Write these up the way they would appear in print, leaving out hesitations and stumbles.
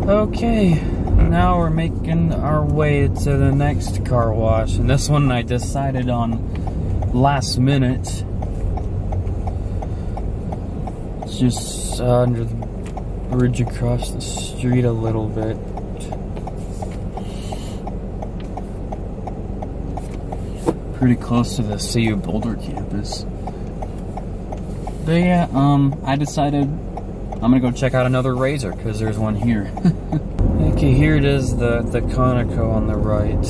Okay, now we're making our way to the next car wash, and this one I decided on last minute. It's just under the bridge across the street a little bit. Pretty close to the CU Boulder campus. But yeah, I decided I'm gonna go check out another razor because there's one here. Okay, here it is, the Conoco on the right.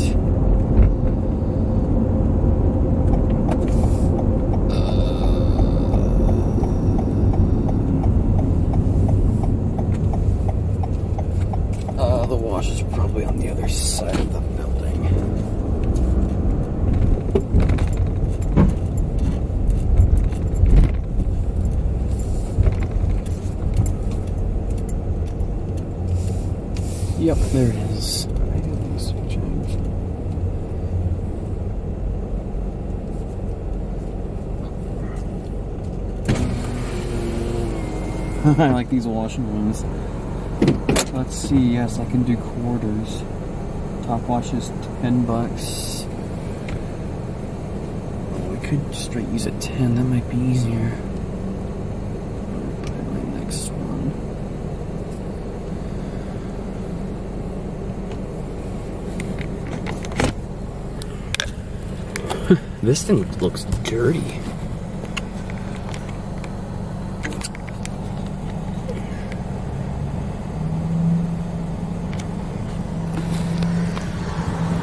The wash is probably on the other side of the building. Yep, there it is. I like these washing rooms. Let's see, yes, I can do quarters. Top wash is $10. Oh, we could straight use a 10, that might be easier. Put in my next one. This thing looks dirty.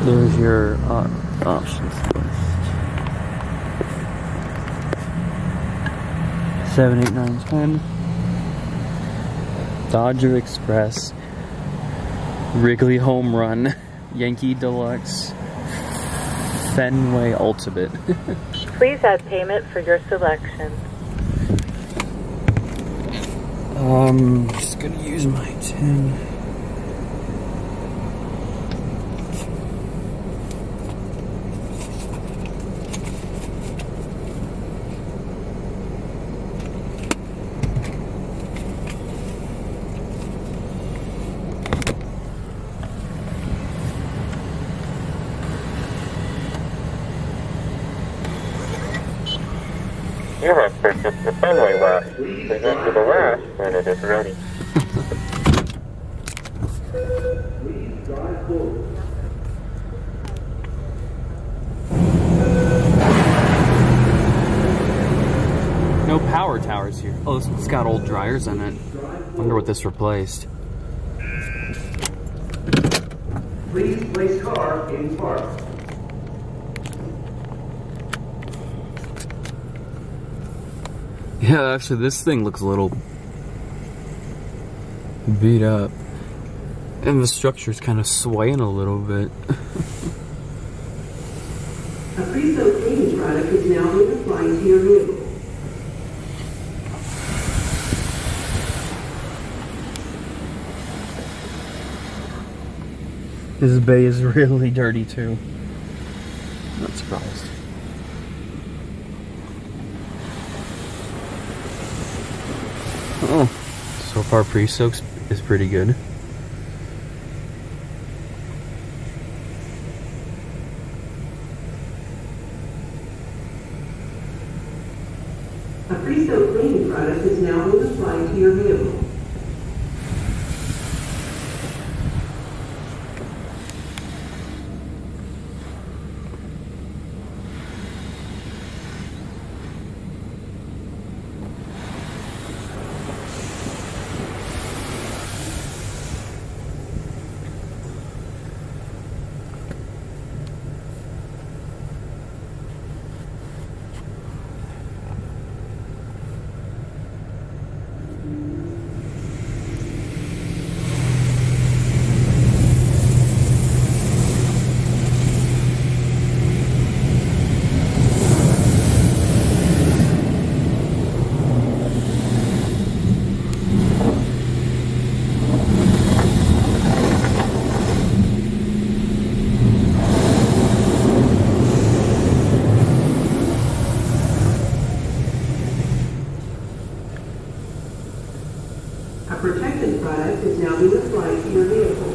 There's your options list. 7, 8, 9, 10. Dodger Express. Wrigley Home Run. Yankee Deluxe. Fenway Ultimate. Please add payment for your selection. Just gonna use my 10. You have purchased the Fenway wash. Please enter the wash when it is ready. No power towers here. Oh, it's got old dryers in it. Wonder what this replaced. Please place car in park. Yeah, actually this thing looks a little beat up. And the structure's kind of swaying a little bit. A pre-soaked cleaning product is now being applied to your vehicle. This bay is really dirty too. Not surprised. Oh, so far pre-soaks is pretty good. A pre-soaked cleaning product is now being applied to your vehicle. product is now being applied to your vehicle.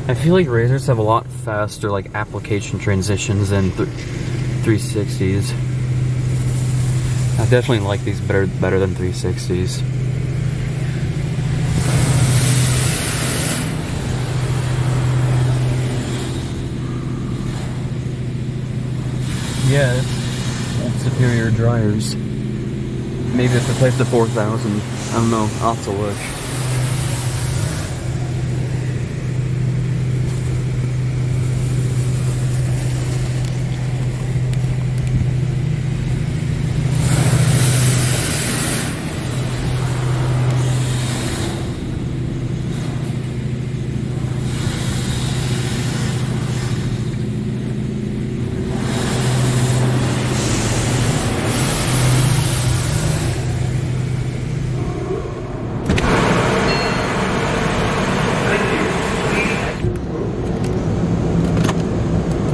I feel like razors have a lot faster like application transitions than 360s. I definitely like these better than 360s. Yeah, that's superior dryers. Maybe it's replaced the 4000. I don't know. I'll have to look.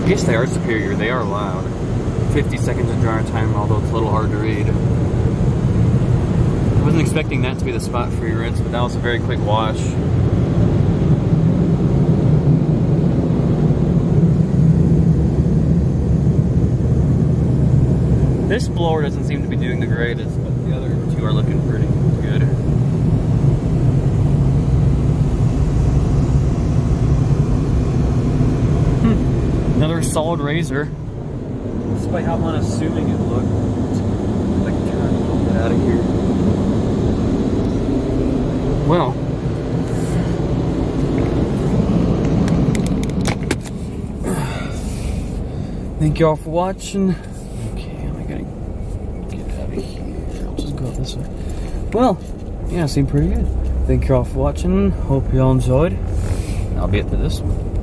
I guess they are superior, they are loud. 50 seconds of dryer time, although it's a little hard to read. I wasn't expecting that to be the spot for your rinse, but that was a very quick wash. This blower doesn't seem to be doing the greatest, but the other two are looking pretty good. Another solid razor, despite how unassuming it looked. Like, turn a little bit out of here. Well, thank you all for watching. Okay, am I gonna get out of here? I'll just go out this way. Well, yeah, it seemed pretty good. Thank you all for watching. Hope you all enjoyed. I'll be it for this one.